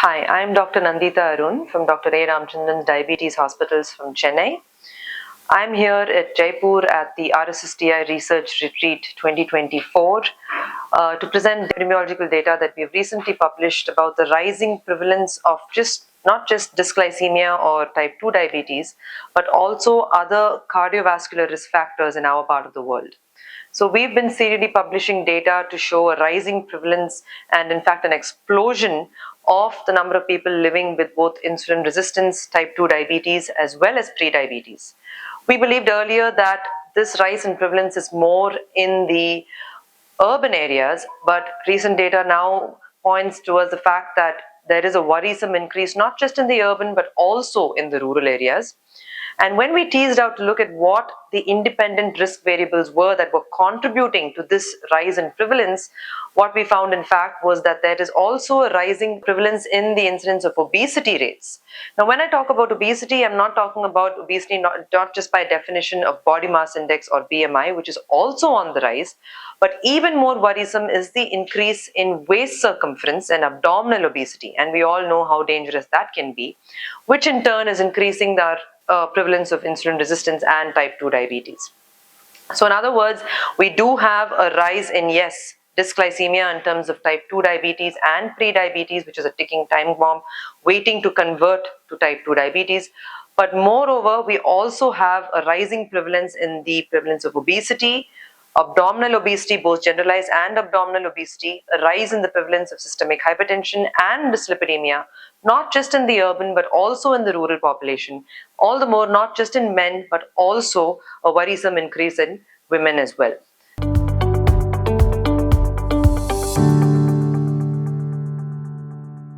Hi, I'm Dr. Nanditha Arun from Dr. A. Ramchandran's Diabetes Hospitals from Chennai. I'm here at Jaipur at the RSSDI Research Retreat 2024 to present epidemiological data that we've recently published about the rising prevalence of not just dysglycemia or type 2 diabetes, but also other cardiovascular risk factors in our part of the world. So we've been serially publishing data to show a rising prevalence and in fact an explosion of the number of people living with both insulin resistance, type 2 diabetes as well as pre-diabetes. We believed earlier that this rise in prevalence is more in the urban areas, but recent data now points towards the fact that there is a worrisome increase not just in the urban but also in the rural areas. And when we teased out to look at what the independent risk variables were that were contributing to this rise in prevalence, what we found in fact was that there is also a rising prevalence in the incidence of obesity rates. Now, when I talk about obesity, I'm not talking about obesity not just by definition of body mass index or BMI, which is also on the rise, but even more worrisome is the increase in waist circumference and abdominal obesity. And we all know how dangerous that can be, which in turn is increasing the prevalence of insulin resistance and type 2 diabetes. So in other words, we do have a rise in, yes, dysglycemia in terms of type 2 diabetes and pre-diabetes, which is a ticking time bomb waiting to convert to type 2 diabetes. But moreover, we also have a rising prevalence in the prevalence of obesity, abdominal obesity, both generalized and abdominal obesity, a rise in the prevalence of systemic hypertension and dyslipidemia, not just in the urban but also in the rural population. All the more not just in men but also a worrisome increase in women as well.